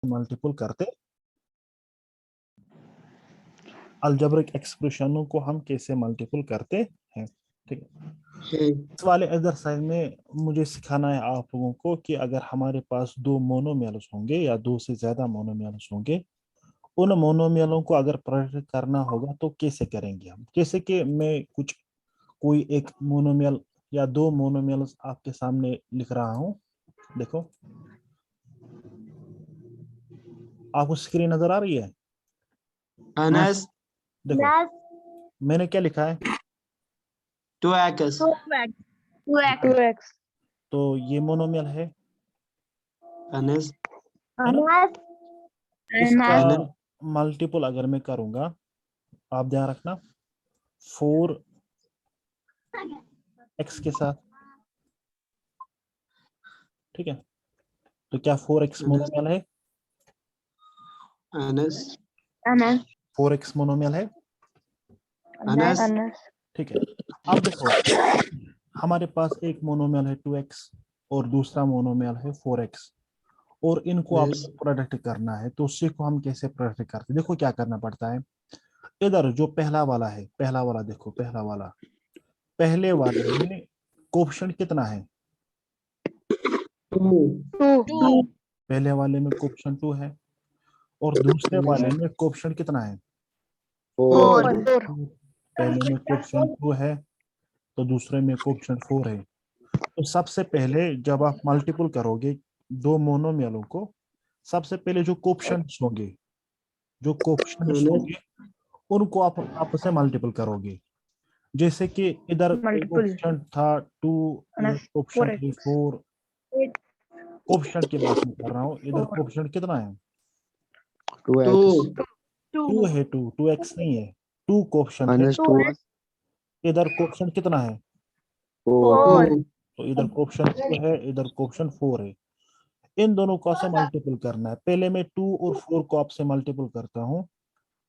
Multiple करते, algebraic एक्सप्रेशनों को हम कैसे मल्टीपल करते हैं। ठीक है, इस वाले एक्सरसाइज में मुझे सिखाना है आप लोगों को कि अगर हमारे पास दो मोनोमियल्स होंगे या दो से ज्यादा मोनोमियल्स होंगे, उन मोनोमियलों को अगर प्रोडक्ट करना होगा तो कैसे करेंगे हम। जैसे कि मैं कोई एक मोनोमियल या दो मोनोमियल्स आपके सामने लिख रहा हूं, देखो आपको स्क्रीन नजर आ रही है। अनस देखो मैंने क्या लिखा है, 2x 2x तो ये मोनोमियल है अनस ना? इसका अनस मल्टीपल अगर मैं करूंगा, आप ध्यान रखना, 4x के साथ, ठीक है, तो क्या 4x मोनोमियल है? अनस 4x मोनोमियल है, अनस ठीक है। अब देखो हमारे पास एक मोनोमियल है 2x और दूसरा मोनोमियल है 4x, और इनको आप अनस प्रोडक्ट करना है, तो उसी को हम कैसे प्रोडक्ट करते हैं। देखो क्या करना पड़ता है, इधर जो पहला वाला है, पहला वाला देखो, पहला वाला, पहले वाले में कोफिशिएंट कितना है? 2 पहले वाले में कोफिशिएंट 2 है, और दूसरे वाले में कोफिशिएंट कितना है? 4 पहले में कोफिशिएंट 2 है तो दूसरे में कोफिशिएंट 4 है। तो सबसे पहले जब आप मल्टीपल करोगे दो मोनोमियलों को, सबसे पहले जो कोफिशिएंट्स होंगे, जो कोफिशिएंट्स होंगे उनको आप आपस में मल्टीपल करोगे। जैसे कि इधर मल्टीपल कोफिशिएंट था 2, इधर कोफिशिएंट है 4, कोफिशिएंट की बात नहीं कर रहा हूँ, इधर कोफिशिएंट कितना है? 2 2 है, 2x नहीं है, 2 कोफिशिएंट है। इधर कोफिशिएंट कितना है? 4 तो इधर कोफिशिएंट 2 है, इधर कोफिशिएंट 4 है। इन दोनों को आपसे मल्टीपल करना है। पहले मैं 2 और 4 को आपसे मल्टीपल करता हूँ,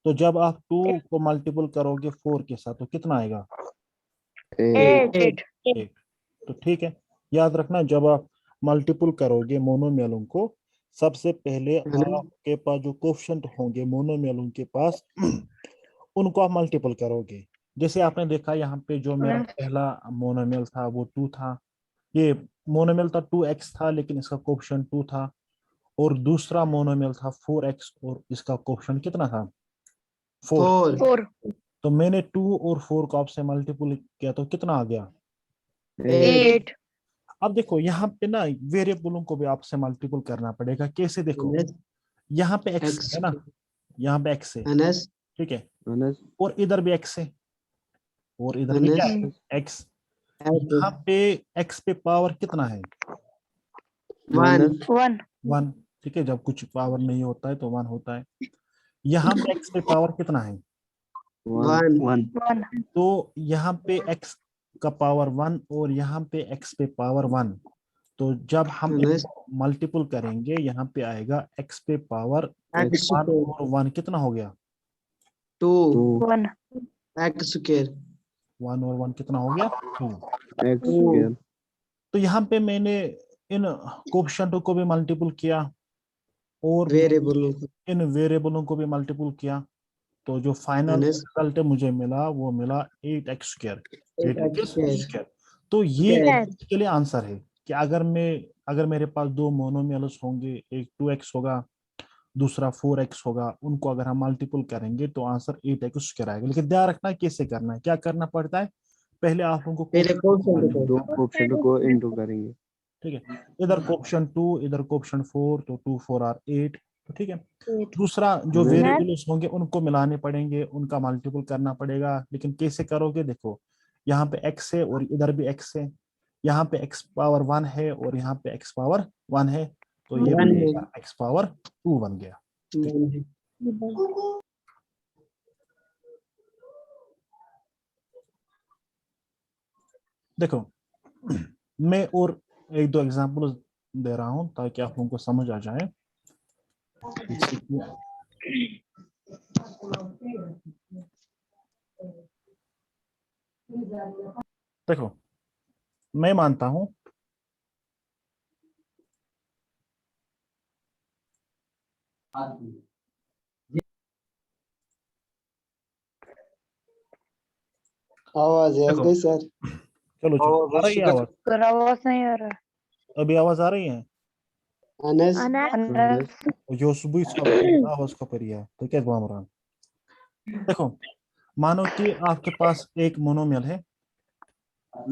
तो जब आप 2 को मल्टीपल करोगे 4 के साथ तो कितना आएगा? 8 8। तो ठीक है, याद रखना, जब आप मल्टीपल करोगे मोनोमियलों को, सबसे पहले आपके पास जो कोफिशिएंट होंगे मोनोमियलों के पास उनको आप मल्टीपल करोगे। जैसे आपने देखा यहाँ पे जो मेरा पहला मोनोमियल था वो 2 था, ये मोनोमियल था 2x था लेकिन इसका कोफिशिएंट 2 था, और दूसरा मोनोमियल था 4x और इसका कोफिशिएंट कितना था? 4। 4 तो मैंने 2 और 4 को आपसे मल्टीपल किया तो कितना आ गया? 8 अब देखो यहाँ पे ना वेरिएबलों को भी आपसे मल्टीपल करना पड़ेगा। कैसे? देखो यहाँ पे x है ना, यहाँ पे x है, अनस ठीक है, और इधर भी x है, और इधर भी क्या है? x। यहाँ पे x पे पावर कितना है? 1 1, ठीक है, जब कुछ पावर नहीं होता है तो 1 होता है। यहाँ पे x पे पावर कितना है? 1 तो यहाँ पे x का पावर 1 और यहाँ पे x पे पावर 1, तो जब हम अनस मल्टीपल करेंगे यहाँ पे आएगा x पे पावर x 1 और 1 कितना हो गया? 2 1 x स्क्वायर 1 और 1 कितना हो गया? 2। 2 तो यहाँ पे मैंने इन कोफिशिएंटों को भी मल्टीपल किया और वेरिएबल इन वेरिएबलों को भी मल्टीपल किया, तो जो फाइनल अनस रिजल्ट मुझे मिला वो मिला 8x square, 8x x square square. तो ये इसके लिए आंसर है कि अगर मेरे पास दो मोनोमियल्स होंगे, एक 2x होगा दूसरा 4x होगा, उनको अगर हम मल्टीपल करेंगे तो आंसर 8x स्क्वायर आएगा। लेकिन ध्यान रखना कैसे करना है, क्या करना पड़ता है, पहले आप लोगों को पहले दो ऑप्शन को इंटू करेंगे। ठीक है, इधर कोऑप्शन 2 इधर कोऑप्शन 4, तो 2 4 आर 8, तो ठीक है। दूसरा जो वेरिएबल्स होंगे उनको मिलाने पड़ेंगे, उनका मल्टीपल करना पड़ेगा। लेकिन कैसे करोगे, देखो यहाँ पे x है और इधर भी x है, यहाँ पे x पावर 1 है और यहाँ पे x पावर 1 है, तो ये बन गया x पावर 2 बन गया। देखो मैं और एक दो एग्जांपल दे रहा हूं ताकि आप लोगों को समझ आ जाए। देखो मैं मानता हूं आवाज है देखो। गई सर। चलो चलो, आ रही है आवाज? सर आवाज नहीं आ रहा। अभी आवाज आ रही है? अनस अनस जो सुबह सब आवाज का परिया तो क्या रहा। देखो, मानो कि आपके पास एक मोनोमियल है,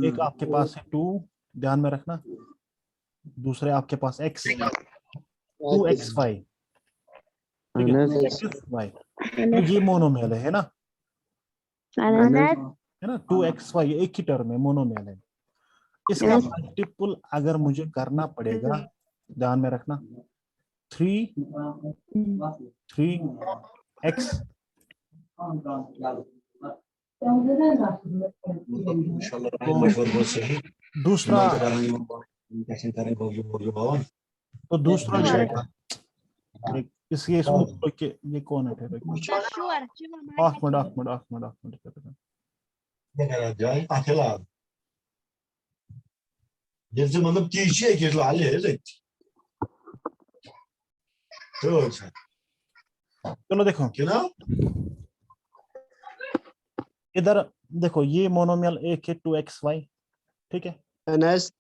एक आपके पास है 2, ध्यान में रखना, दूसरे आपके पास x, 2xy, ठीक है, अनस 2xy, तो ये मोनोमियल है ना, अनस है ना, 2xy एक ही टर्म है, मोनोमियल है। इसका मल्टीपल अगर मुझे करना पड़ेगा, ध्यान में रखना, 3x दूसरा, तो दूसरा जो है, इसके इसको ये कौन है फिर? आठ मिनट 8 मिनट। मतलब टीचे के लाले चलो देखो, इधर देखो, ये मोनोमियल एक है 2xy, ठीक है, अनस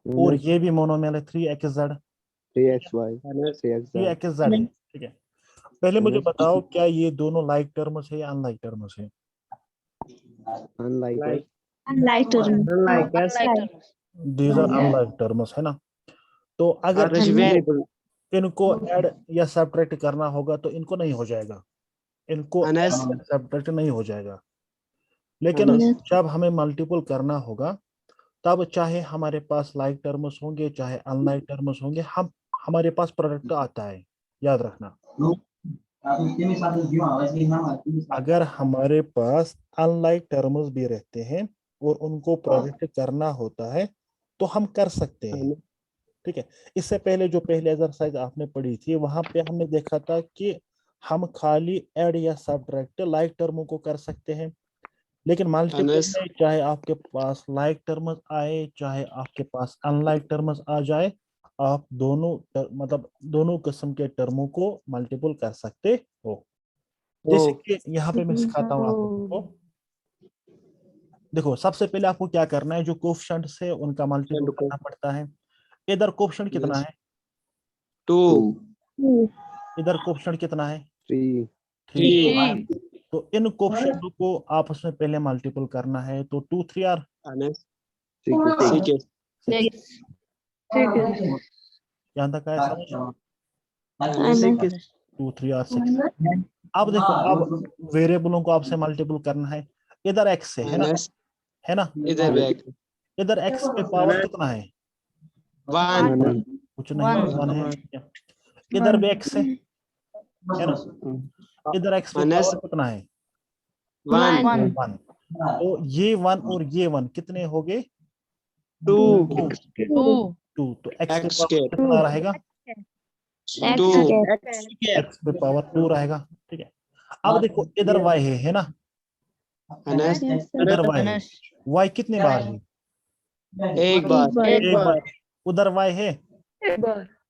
और ये भी मोनोमियल है 3xz, 3xy अनस 3xz है, ठीक है। पहले मुझे बताओ, क्या ये दोनों लाइक टर्म्स है या अनलाइक टर्म्स है? Unlike like as these are unlike terms, है ना। तो अगर आर वेरिएबल इनको ऐड या सब्ट्रैक्ट करना होगा तो इनको नहीं हो जाएगा, इनको अनस सब्ट्रैक्ट नहीं हो जाएगा। लेकिन जब हमें मल्टीपल करना होगा, तब चाहे हमारे पास लाइक टर्म्स होंगे चाहे अनलाइक टर्म्स होंगे, हम हमारे पास प्रोडक्ट आता है, याद रखना। अगर हमारे पास अनलाइक टर्म्स भी रहते हैं और उनको प्रोडक्ट करना होता है तो हम कर सकते हैं, ठीक है। इससे पहले जो पहले एक्सरसाइज आपने पढ़ी थी, वहां पे हमने देखा था कि हम खाली ऐड या सब्ट्रैक्ट लाइक टर्मों को कर सकते हैं, लेकिन मल्टीपल अनस में चाहे आपके पास लाइक टर्म्स आए चाहे आपके पास अनलाइक टर्म्स आ जाए, आप मतलब दोनों किस्म के टर्मों को मल्टीपल कर सकते हो। जैसे कि यहाँ पे मैं सिखाता हूँ आपको। देखो, सबसे पहले आपको क्या करना है, जो कोफिशिएंट्स है उनका मल्टीपल करना पड़ता है। इधर कोफिशिएंट कितना है? 2 इधर कोफिशिएंट कितना है? 3 3। तो इन कोफिशिएंट को आपस में पहले मल्टीपल करना है, तो 2 3 आर अनस 6 यहाँ तक आया समझ? 6 2 3 आर 6। अब देखो, अब वेरिएबलों को आपसे मल्टीपल करना है, इधर x से, है ना, अनस है ना, इधर बैक इधर x पे पावर कितना है? 1 कुछ नहीं, 1 है। इधर भी x है ना, इधर x पे अनस पावर कितना है? 1 1। तो ये 1 और ये 1 कितने हो गए? 2 2। तो x पे x पावर स्क्वायर कितना रहेगा? 2 x पे पावर 2 रहेगा, ठीक है। अब देखो, इधर y है ना, अनस इधर y है, y कितने बार है? एक बार एक बार। उधर y है,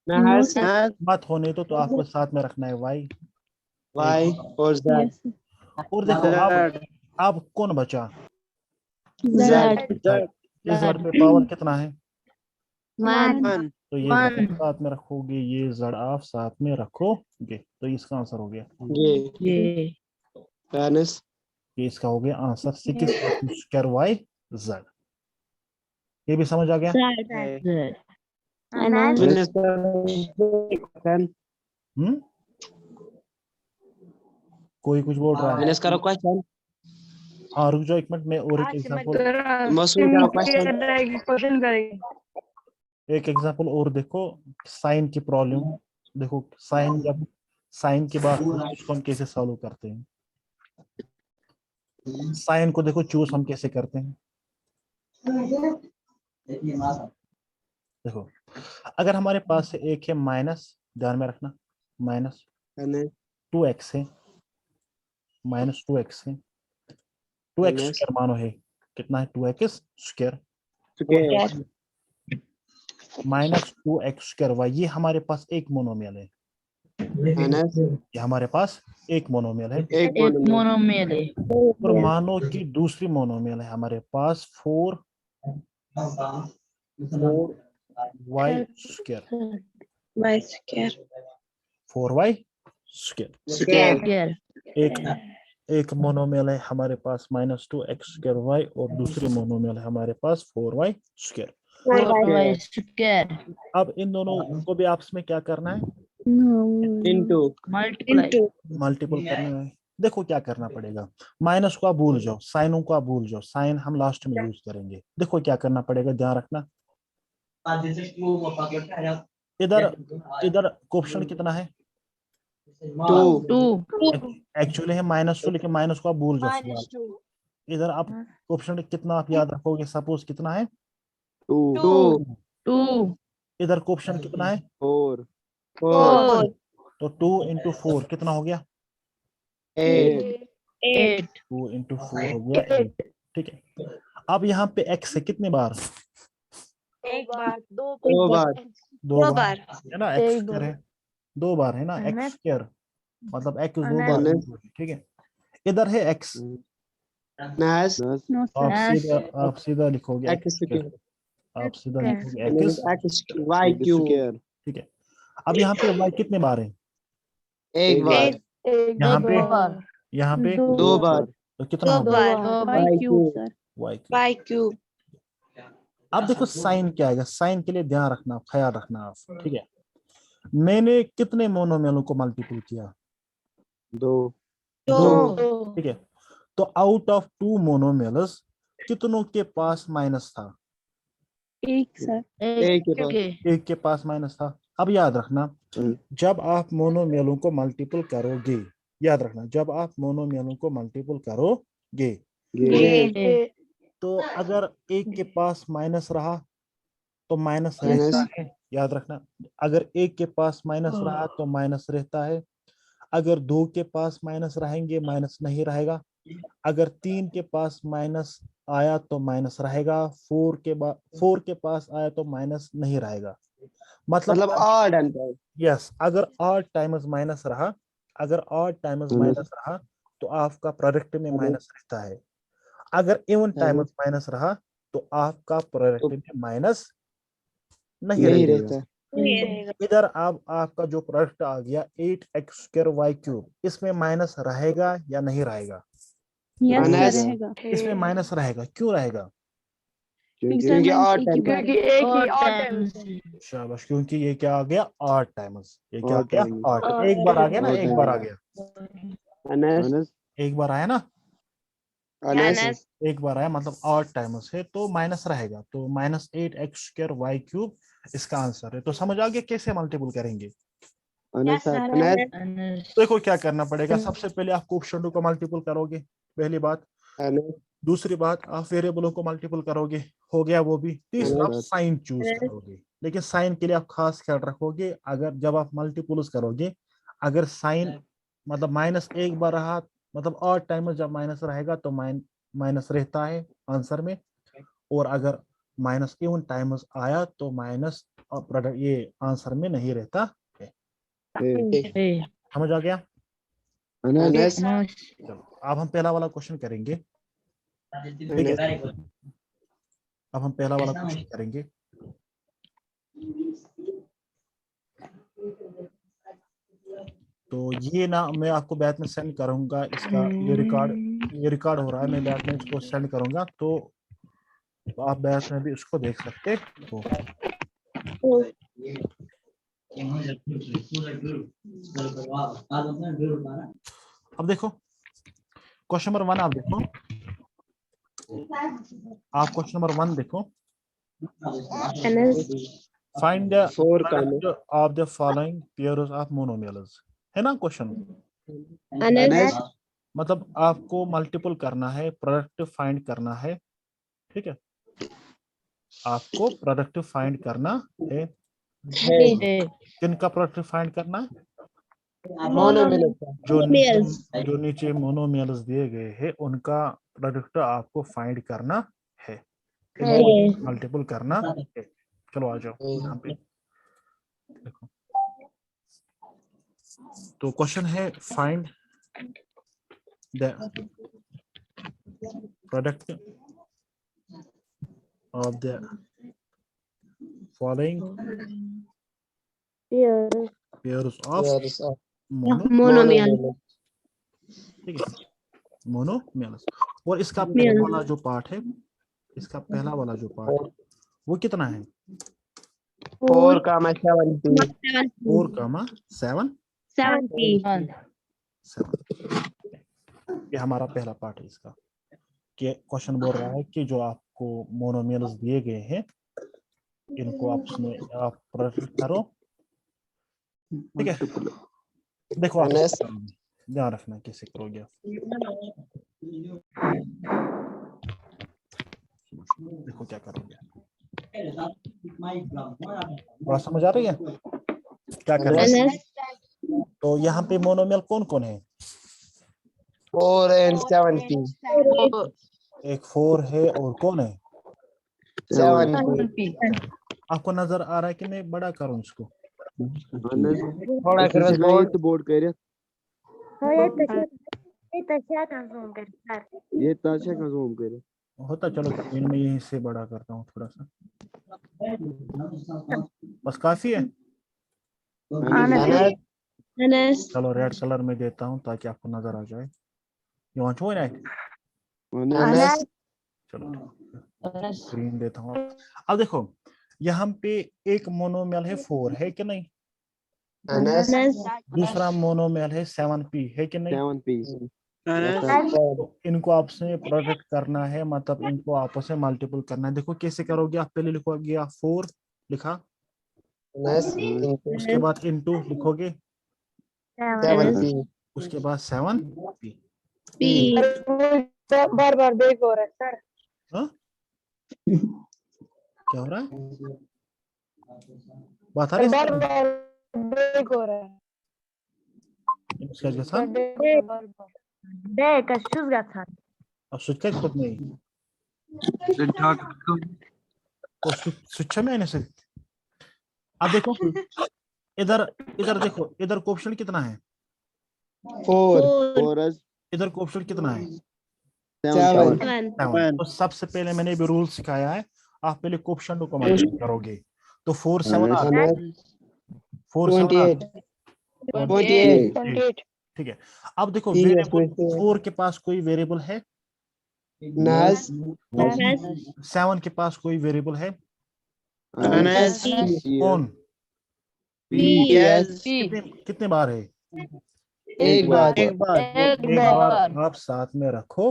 नहस मत होने तो आपको साथ में रखना है y। y और z और देखो, अब कौन बचा? z इस z पे पावर कितना है? 1 तो ये z साथ में रखोगे, ये z आप साथ में रखोगे, तो इसका आंसर हो गया, ये अनस ये इसका हो गया आंसर 6 स्क्वायर y z। ये भी समझ आ गया? अनस कोई कुछ बोल रहा है? अनस करो क्वेश्चन हाँ, रुक जाओ 1 मिनट में, और मसूद करो क्वेश्चन एक एग्जांपल और देखो, साइन की प्रॉब्लम। देखो, साइन, जब साइन की बात होती है उसको हम कैसे सॉल्व करते हैं। साइन को देखो, चूज हम कैसे करते हैं। देखो, अगर हमारे पास से एक है माइनस, ध्यान में रखना, माइनस अनस 2x है, माइनस 2x है, 2x स्क्वायर मानो है, कितना है? 2x square minus 2x square y, ये हमारे पास एक मोनोमियल है, अनस ये हमारे पास एक मोनोमियल है। एक मोनोमियल है। और मानो कि दूसरी मोनोमियल है हमारे पास 4y square, bye square 4y square. Square एक मोनोमियल है हमारे पास -2x²y और दूसरी मोनोमियल है हमारे पास 4y स्क्वायर। 4y स्क्वायर अब इन दोनों को भी आपस में क्या करना है? इनटू मल्टीप्लाई मल्टीपल करना है। देखो क्या करना पड़ेगा, माइनस को आप भूल जाओ, साइनों को आप भूल जाओ, साइन हम लास्ट में यूज करेंगे। देखो क्या करना पड़ेगा, ध्यान रखना। इधर इधर कोएफिशिएंट कितना है? 2 एक्चुअली है -2, लेकिन माइनस को आप भूल जाओ फिलहाल। इधर आप कोएफिशिएंट कितना आप याद रखोगे, सपोज कितना है? 2 2 इधर कोएफिशिएंट कितना है? 4 4 तो 2 × 4 कितना हो गया? 8 8 2 × 4 हो गया 8। ठीक है, अब यहाँ पे x है कितने बार? एक बार दो बार दो बार है ना, x स्क्वायर है, 2 बार है ना, x स्क्वायर मतलब x 2 बार अनस into है, ठीक है। इधर है x, अनस आप सीधा लिखोगे x एक्स स्क्वायर, स्क्वायर आप सीधा लिखोगे अनस x, x y cube square ठीक है। अब यहाँ पे y कितने बार है? एक बार यहाँ पे बार यहाँ पे दो बार तो कितना होगा? Y cube y cube. By cube अब देखो साइन क्या आएगा, साइन के लिए ध्यान रखना, ख्याल रखना आप, ठीक है। मैंने कितने मोनोमियलों को मल्टीपल किया? 2 दो ठीक है, तो आउट ऑफ 2 मोनोमियल्स कितनों के पास माइनस था? एक सर एक के पास एक के पास माइनस था। अब याद रखना, जब आप मोनोमियलों को मल्टीपल करोगे, याद रखना जब आप मोनोमियलों को मल्टीपल करोगे ये तो अगर एक के पास माइनस रहा तो माइनस माइनस रहता है, याद रखना। अगर एक के पास माइनस रहा तो माइनस रहता है। अगर 2 के पास माइनस रहेंगे माइनस नहीं रहेगा। अगर 3 के पास माइनस आया तो माइनस रहेगा। 4 के पास आया तो माइनस नहीं रहेगा। मतलब ऑड एंड यस, अगर ऑड टाइम्स माइनस रहा, अगर ऑड टाइम्स माइनस रहा तो आपका प्रोडक्ट में माइनस रहता है। अगर इवन टाइम्स माइनस रहा तो आपका प्रोडक्ट में माइनस नहीं नहीं रहता। रहता इधर अब आपका जो प्रोडक्ट आ गया 8x²y³, इसमें माइनस रहेगा या नहीं रहेगा? अनस इसमें माइनस रहेगा। क्यों रहेगा? क्योंकि ऑड टाइम शाबाश, क्योंकि ये क्या आ गया? 8 टाइम्स। ये क्या आ Odd गया? times. 8। एक बार आ गया ना, Odd एक बार आ times. गया, अनस एक बार आया ना, अनस एक बार आया मतलब 8 टाइम्स है तो माइनस रहेगा। तो -8x²y³ इसका आंसर है। तो समझ आ गया कैसे मल्टीपल करेंगे? अनस देखो क्या करना पड़ेगा, सबसे पहले आप कोएफिशिएंट को मल्टीपल करोगे, पहली बात। अनस दूसरी बात, आप वेरिएबलों को मल्टीपल करोगे, हो गया वो भी। तीसरा, आप अनस साइन चूज करोगे, लेकिन साइन के लिए आप खास ख्याल रखोगे। अगर जब आप मल्टीपल्स करोगे, अगर साइन मतलब माइनस एक बार रहा, मतलब और टाइम जब माइनस रहेगा तो माइनस रहता है आंसर में। और अगर माइनस इवन टाइम्स आया तो माइनस प्रोडक्ट ये आंसर में नहीं रहता है। समझ आ गया? अनस चलो अब हम पहला वाला क्वेश्चन करेंगे, ठीक है। अब हम पहला वाला क्वेश्चन करेंगे। तो ये ना मैं आपको बाद में सेंड करूंगा, इसका ये रिकॉर्ड हो रहा है, मैं बाद में इसको सेंड करूंगा, तो आप बाद में भी इसको देख सकते हो। अब देखो क्वेश्चन नंबर 1, आप देखो, आप क्वेश्चन नंबर 1 देखो। Find the four product of the following pairs of monomials, है ना क्वेश्चन। अनस मतलब आपको मल्टीपल करना है, प्रोडक्ट फाइंड करना है, ठीक है। आपको प्रोडक्ट फाइंड करना है। किनका प्रोडक्ट फाइंड करना है? जो नीचे मोनोमियल्स दिए गए हैं उनका प्रोडक्ट आपको फाइंड करना है, मल्टीपल करना है। चलो आ जाओ यहाँ पे देखो। तो क्वेश्चन है find the product of the following pairs of Monomial. ठीक है, मोनोमियल्स। और इसका पहला वाला जो पार्ट है, इसका पहला वाला जो पार्ट वो कितना है? 4, 7P. 4, 7 ये हमारा पहला पार्ट है इसका। कि क्वेश्चन बोल रहा है कि जो आपको मोनोमियल्स दिए गए हैं इनको आप प्रोडक्ट करो। ठीक है, देखो आप NS. ध्यान रखना कैसे करोगे आप। देखो क्या करोगे, बात समझ आ रही है क्या कर रहे हैं? तो यहाँ पे मोनोमियल कौन कौन है? 4 and 7P. एक 4 है और कौन है? 7P. आपको नजर आ रहा है कि मैं बड़ा करूं इसको? थोड़ा कर बोर्ड कर ये ताशा का जूम कर होता, चलो मैं यहीं से बड़ा करता हूँ थोड़ा सा, बस काफी है। NS. चलो रेड कलर में देता हूँ ताकि आपको नजर आ जाए। You want to write? चलो ग्रीन देता हूँ। अब देखो यहाँ पे एक मोनोमियल है 4 है कि नहीं? दूसरा मोनोमियल है 7p है कि नहीं? 7P तो इनको आपस में प्रोडक्ट करना है, मतलब इनको आपस में मल्टीपल करना है। देखो कैसे करोगे आप? पहले लिखोगे आप 4 लिखा, उसके बाद इनटू लिखोगे, 7P. उसके बाद 7p। बार ब्रेक हो रहा है सर। हाँ क्या हो रहा है? बात आ रही है? ब्रेक हो रहा है। इसका गसान अब स्विच का खुद नहीं तो स्विच में आने से। अब देखो इधर इधर देखो, इधर कोऑफिशिएंट कितना है? 4. इधर कोऑफिशिएंट कितना है? 7. 7। तो सबसे पहले मैंने भी रूल सिखाया है, आप पहले कोऑफिशिएंट को मल्टीप्लाई करोगे तो 4 7 4 7 28. ठीक है। अब देखो वेरिएबल 4 के पास कोई वेरिएबल है? 7 के पास कोई वेरिएबल है? कौन? कितने बार है? एक बार. एक बार आप साथ में रखो।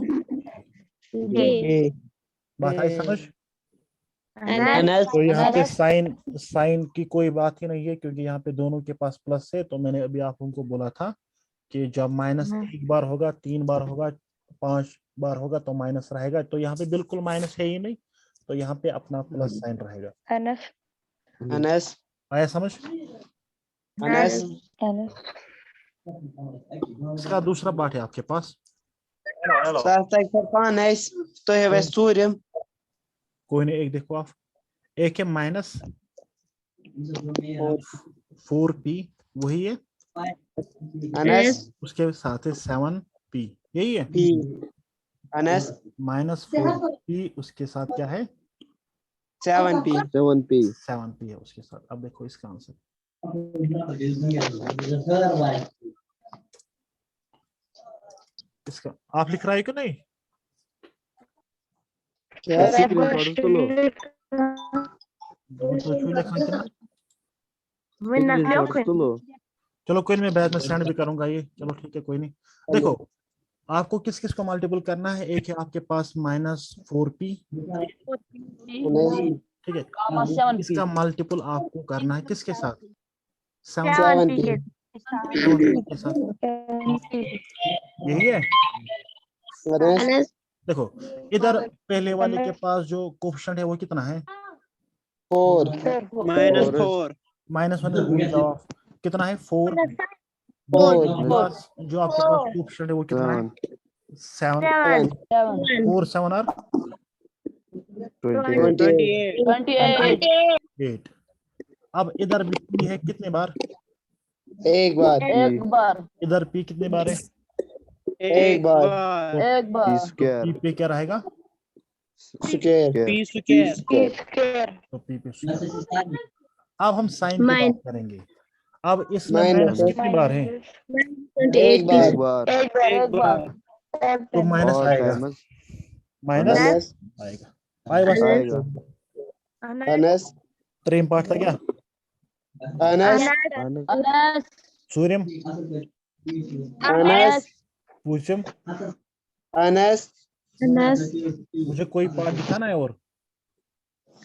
बात आई समझ? तो यहाँ पे साइन की कोई बात ही नहीं है क्योंकि यहाँ पे दोनों के पास प्लस है। तो मैंने अभी आप उनको बोला था कि जब माइनस 1 बार होगा, 3 बार होगा, 5 बार होगा तो माइनस रहेगा। तो यहाँ पे बिल्कुल माइनस है ही नहीं, तो यहाँ पे अपना प्लस साइन रहेगा। आया समझ? इसका दूसरा पार्ट है आपके पास। कोई नहीं, एक देखो आप, एक है माइनस 4p वही है, उसके साथ है 7p यही है। माइनस 4p उसके साथ क्या है? 7P. 7p है उसके साथ। अब देखो इसका आंसर, इसका आप लिख रहा है कि नहीं? चलो कोई नहीं, मैं बाद में सेंड भी करूंगा ये। चलो ठीक है कोई नहीं। देखो आपको किस किस को मल्टीपल करना है? एक है आपके पास माइनस 4p, ठीक है, इसका मल्टीपल आपको करना है किसके साथ? 7p के साथ। यही है। देखो इधर पहले वाले के पास जो कोएफिशिएंट है वो कितना है? 4. माइनस 1 भूल जाओ, कितना है? 4। 4. जो आपके पास कोएफिशिएंट है वो कितना है? 7। 4 7 और 28. 8। अब इधर भी p है कितने बार? एक बार एक बार इधर p कितने बार है? एक बार तो एक बार स्क्वायर p पे क्या रहेगा? Square P square square. तो p पे square। अब हम साइन की Minus. बात करेंगे। अब इसमें Minus माइनस है। कितनी बार है? एक बार एक बार एक बार तो माइनस और आएगा, टाइम्स माइनस माइनस आएगा। माइनस आएगा अनस त्रीम पार्ट था क्या? अनस अनस सूर्यम, अनस पूछम, अनस मुझे कोई पार्ट दिखाना है और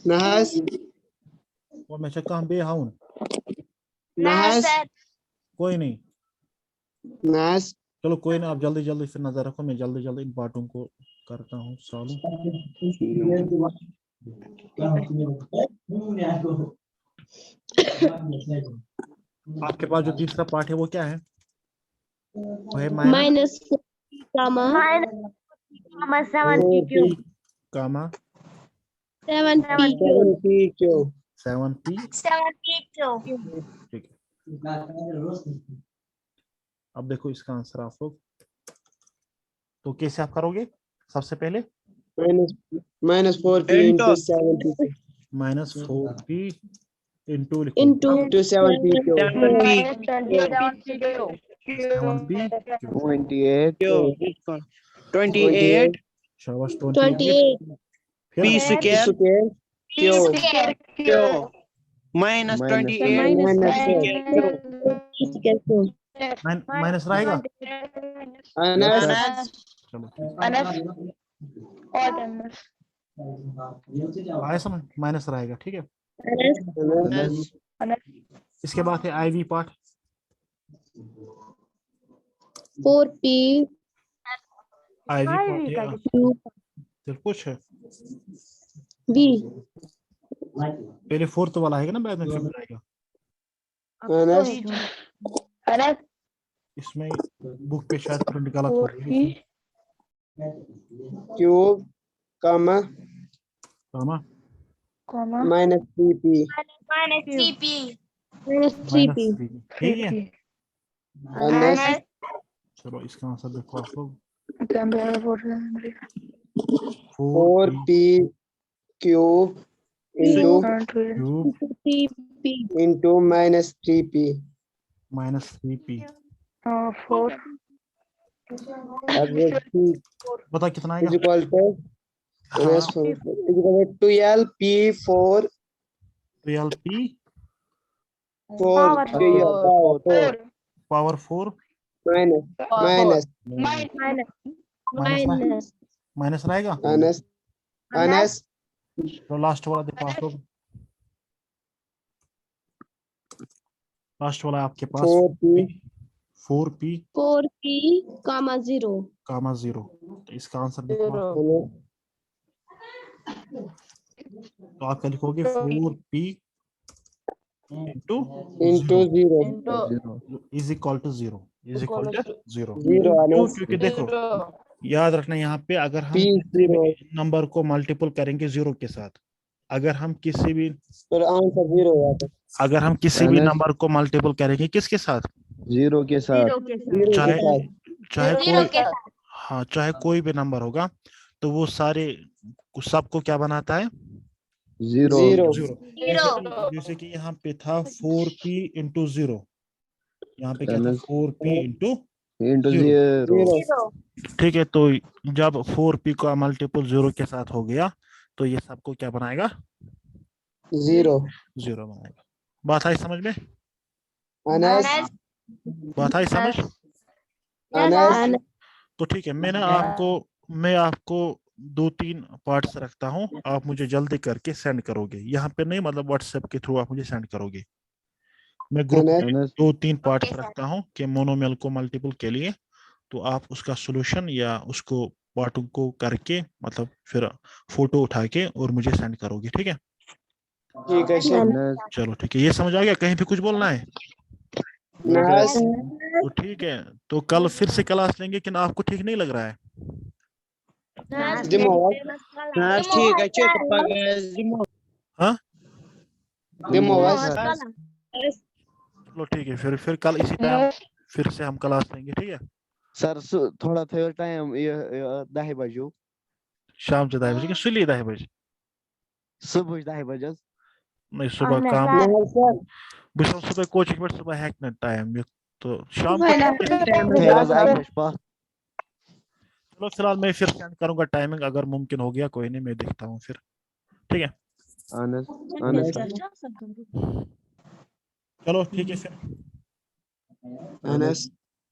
नहस मैं कहाँ बे हाउन नहस कोई नहीं। नहस चलो कोई नहीं, आप जल्दी जल्दी फिर नजर रखो, मैं जल्दी जल्दी इन पार्टों को करता हूँ सॉल्व। आपके पास जो तीसरा पार्ट है वो क्या है? वो है माइनस -7 कामा 7p 7p। ठीक है, अब देखो इसका आंसर आप लोग तो कैसे आप करोगे? सबसे पहले minus 4p into 7p -4p into लिखो into 7p 7p 28 28 शाबाश 28 28 फिर p square q minus minus रहेगा। अनस चलो ठीक है, आया समझ, माइनस रहेगा। ठीक है, इसके बाद है IV part. 4p IV part है q फिर कुछ है, v पहले फोर्थ वाला आएगा ना, बाद में फिफ्थ आएगा। अनस इसमें बुक पे शायद प्रिंट गलत हो रही है। Cube comma minus 3p -3p ठीक है। अनस चलो इसका आंसर देखो आप लोग, 4p cube into cube 3p into minus 3p -3p। अब बता कितना आएगा? इज इक्वल टू हाँ, 12p4 12p 4 power 4 minus minus minus रहेगा। अनस अनस तो लास्ट वाला देखो आप लोग, लास्ट वाला आपके पास 4p 4p 4p comma 0 कामा 0। तो इसका आंसर देखो आप लोग। तो आप क्या लिखोगे? 4p into into 0 is equal to 0 is equal to 0। 0 क्यों? अनस क्योंकि देखो याद रखना यहाँ पे अगर हम p 0 नंबर को मल्टीपल करेंगे 0 के साथ, अगर हम किसी भी और आंसर 0 आता है अगर हम किसी भी नंबर को मल्टीपल करेंगे किसके साथ, 0 के साथ 0 चाहे के साथ चाहे कोई, हाँ चाहे कोई भी नंबर होगा तो वो सारे सबको क्या बनाता है? 0 0। जैसे कि यहाँ पे था 4p इंटू 0, यहाँ पे क्या था? 4p into into 0। 0 ठीक है, तो जब 4p का मल्टीपल 0 के साथ हो गया तो ये सबको क्या बनाएगा? 0 0 बनाएगा। बात आई समझ में? अनस बात आई समझ? अनस तो ठीक है, मैं आपको 2-3 पार्ट्स रखता हूँ, आप मुझे जल्दी करके सेंड करोगे। यहाँ पे नहीं, मतलब व्हाट्सएप के थ्रू आप मुझे सेंड करोगे। मैं ग्रुप में अनस 2-3 पार्ट्स रखता हूँ कि मोनोमियल को मल्टीपल के लिए, तो आप उसका सॉल्यूशन या उसको पार्टों को करके मतलब फिर फोटो उठा के और मुझे सेंड करोगे। ठीक है, ठीक है शेख अनस चलो ठीक है, ये समझ आ गया? कहीं पे कुछ बोलना है? नहस तो ठीक है, तो कल फिर से क्लास लेंगे कि ना, आपको ठीक नहीं लग रहा है? दिमो नहस ठीक है चेक हाँ दिमो चलो ठीक है, फिर कल इसी टाइम फिर से हम क्लास लेंगे, ठीक है? सर थोड़ा थोड़ा टाइम ये 10 बजे शाम से 10 बजे कि सुली 10 बजे? सुबह 10 बजे नहीं, सुबह काम ना सर बस सुबह कोचिंग पर सुबह हैक ना टाइम ये, तो शाम को थेरस आई बज पा चलो फिलहाल मैं फिर सेंड करूंगा टाइमिंग, अगर मुमकिन हो गया कोई नहीं, मैं देखता हूँ फिर, ठीक है? अनस अनस चलो ठीक है फिर। अनस